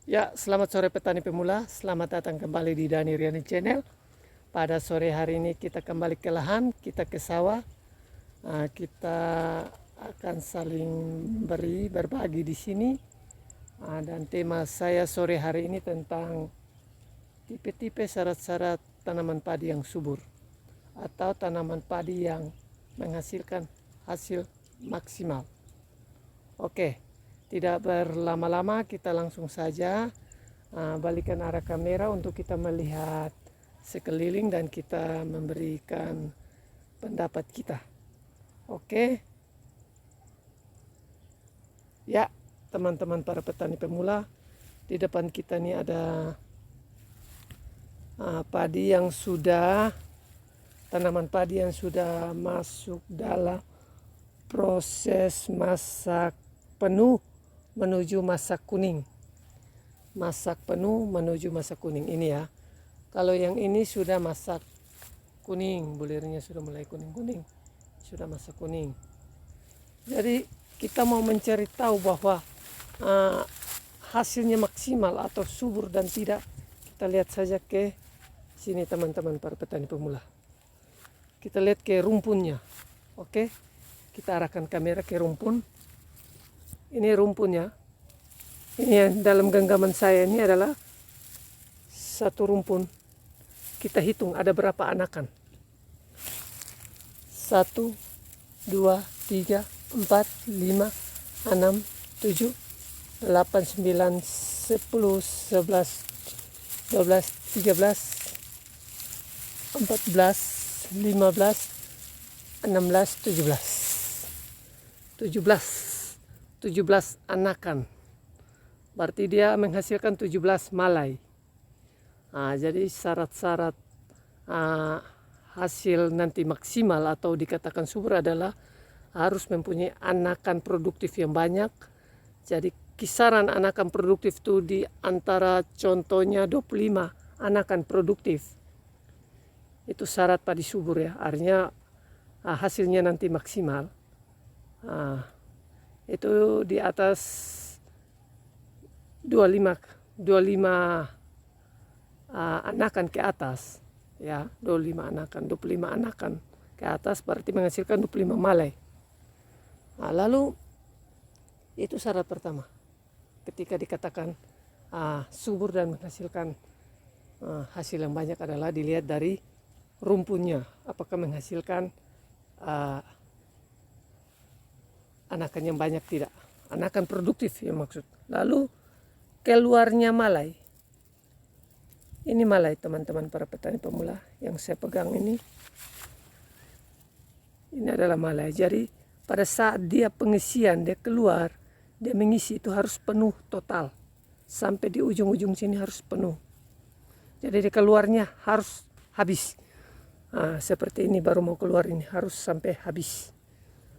Ya, selamat sore petani pemula. Selamat datang kembali di Dani Riani Channel. Pada sore hari ini kita kembali ke lahan, kita ke sawah. Kita akan saling berbagi di sini. Dan tema saya sore hari ini tentang tipe-tipe syarat-syarat tanaman padi yang subur atau tanaman padi yang menghasilkan hasil maksimal. Oke. Tidak berlama-lama, kita langsung saja balikan arah kamera untuk kita melihat sekeliling dan kita memberikan pendapat kita. Oke. Ya, teman-teman para petani pemula, di depan kita ini ada tanaman padi yang sudah masuk dalam proses masak penuh menuju masak kuning. Masak penuh menuju masak kuning ini ya. Kalau yang ini sudah masak kuning, bulirnya sudah mulai kuning-kuning, sudah masak kuning. Jadi kita mau mencari tahu bahwa hasilnya maksimal atau subur dan tidak. Kita lihat saja ke sini teman-teman para petani pemula. Kita lihat ke rumpunnya. Oke. Kita arahkan kamera ke rumpun. Ini rumpunnya. Ini yang dalam genggaman saya ini adalah satu rumpun. Kita hitung ada berapa anakan. 1, 2, 3, 4, 5, 6, 7, 8, 9, 10, 11, 12, 13, 14, 15, 16, 17 anakan. Berarti dia menghasilkan 17 malai. Jadi syarat-syarat hasil nanti maksimal atau dikatakan subur adalah harus mempunyai anakan produktif yang banyak. Jadi kisaran anakan produktif itu di antara contohnya 25 anakan produktif. Itu syarat padi subur ya. Artinya hasilnya nanti maksimal. Itu di atas 25 anakan ke atas ya, 25 anakan ke atas berarti menghasilkan 25 malai. Lalu itu syarat pertama ketika dikatakan subur dan menghasilkan hasil yang banyak adalah dilihat dari rumpunnya, apakah menghasilkan anakan yang banyak tidak, anakan produktif ya maksud. Lalu keluarnya malai. Ini malai teman-teman para petani pemula yang saya pegang ini. Ini adalah malai. Jadi pada saat dia pengisian, dia keluar, dia mengisi itu harus penuh total. Sampai di ujung-ujung sini harus penuh. Jadi dia keluarnya harus habis. Seperti ini baru mau keluar ini harus sampai habis.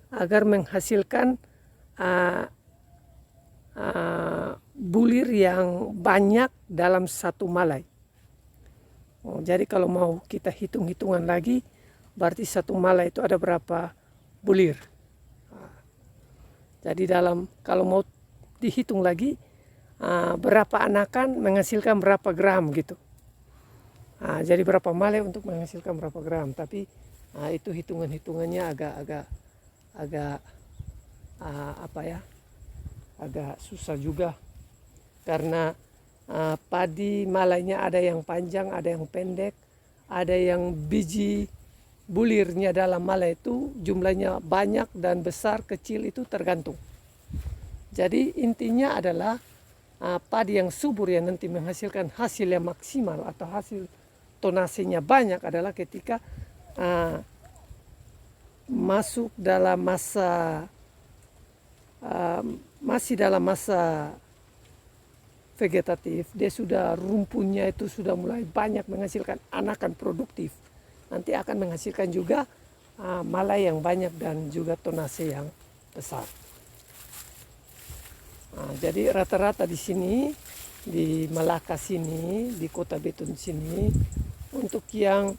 Agar menghasilkan bulir yang banyak dalam satu malai. Jadi kalau mau kita hitung-hitungan lagi, berarti satu malai itu ada berapa bulir. Jadi kalau mau dihitung lagi berapa anakan menghasilkan berapa gram gitu. Jadi berapa malai untuk menghasilkan berapa gram. Tapi itu hitungan-hitungannya agak agak susah juga karena padi malainya ada yang panjang, ada yang pendek, ada yang biji bulirnya dalam malai itu jumlahnya banyak dan besar kecil itu tergantung. Jadi intinya adalah padi yang subur yang nanti menghasilkan hasil yang maksimal atau hasil tonasenya banyak adalah ketika masuk dalam masih dalam masa vegetatif, dia sudah rumpunnya itu sudah mulai banyak menghasilkan anakan produktif. Nanti akan menghasilkan juga malai yang banyak dan juga tonase yang besar. Jadi rata-rata di sini di Malaka sini, di Kota Beton sini, untuk yang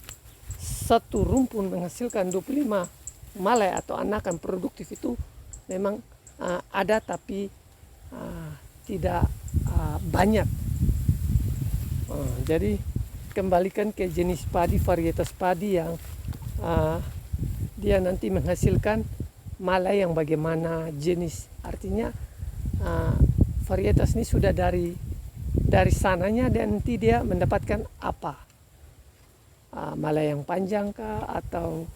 satu rumpun menghasilkan 25 malai atau anakan produktif itu memang ada, tapi tidak banyak. Jadi kembalikan ke jenis padi, varietas padi yang dia nanti menghasilkan malai yang bagaimana jenis. Artinya varietas ini sudah dari sananya, dan nanti dia mendapatkan apa, malai yang panjang kah, atau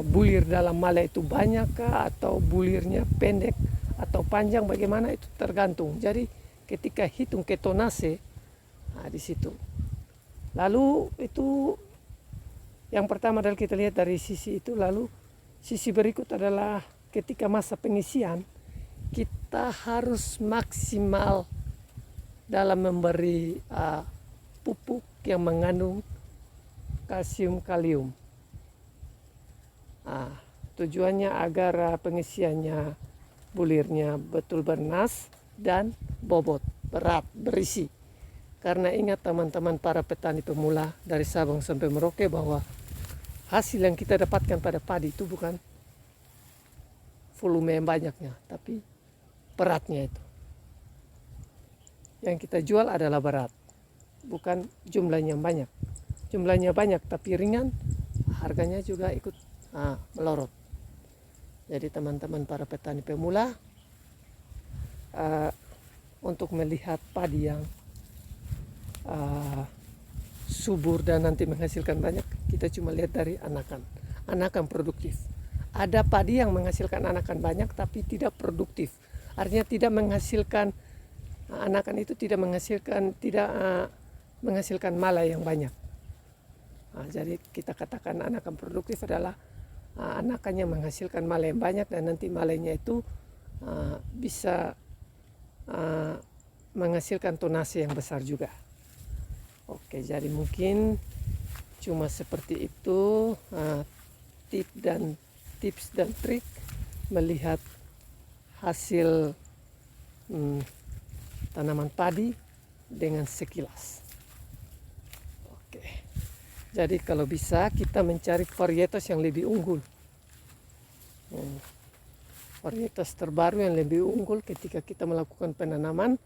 bulir dalam malai itu banyak kah, atau bulirnya pendek atau panjang, bagaimana itu tergantung. Jadi ketika hitung ketonase di situ. Lalu itu yang pertama adalah kita lihat dari sisi itu. Lalu sisi berikut adalah ketika masa pengisian, kita harus maksimal dalam memberi pupuk yang mengandung kalsium kalium. Tujuannya agar pengisiannya, bulirnya betul bernas dan bobot, berat, berisi. Karena ingat teman-teman para petani pemula dari Sabang sampai Merauke, bahwa hasil yang kita dapatkan pada padi itu bukan volume yang banyaknya, tapi beratnya itu. Yang kita jual adalah berat, bukan jumlahnya banyak. Jumlahnya banyak tapi ringan, harganya juga ikut melorot. Jadi teman-teman para petani pemula, untuk melihat padi yang subur dan nanti menghasilkan banyak, kita cuma lihat dari anakan produktif. Ada padi yang menghasilkan anakan banyak tapi tidak produktif, artinya tidak menghasilkan anakan itu, tidak menghasilkan malai yang banyak. Jadi kita katakan anakan produktif adalah anakannya menghasilkan malai yang banyak, dan nanti malainya itu bisa menghasilkan tonase yang besar juga. Oke, jadi mungkin cuma seperti itu tips dan trik melihat hasil tanaman padi dengan sekilas. Oke, jadi kalau bisa kita mencari varietas yang lebih unggul, varietas terbaru yang lebih unggul ketika kita melakukan penanaman.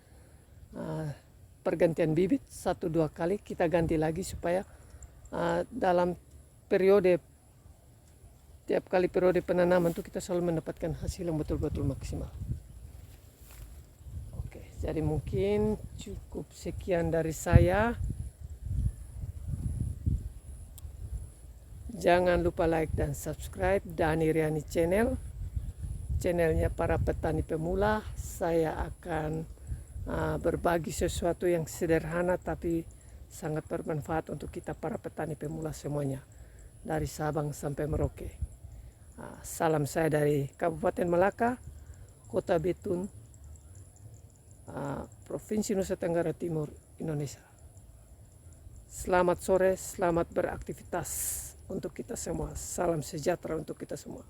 Pergantian bibit 1-2 kali kita ganti lagi, supaya dalam tiap kali periode penanaman itu kita selalu mendapatkan hasil yang betul-betul maksimal. Oke, jadi mungkin cukup sekian dari saya. Jangan lupa like dan subscribe Dhani Riani Channel, channelnya para petani pemula. Saya akan berbagi sesuatu yang sederhana tapi sangat bermanfaat untuk kita para petani pemula semuanya, dari Sabang sampai Merauke. Salam saya dari Kabupaten Malaka, Kota Betun, Provinsi Nusa Tenggara Timur, Indonesia. Selamat sore, selamat beraktivitas untuk kita semua. Salam sejahtera untuk kita semua.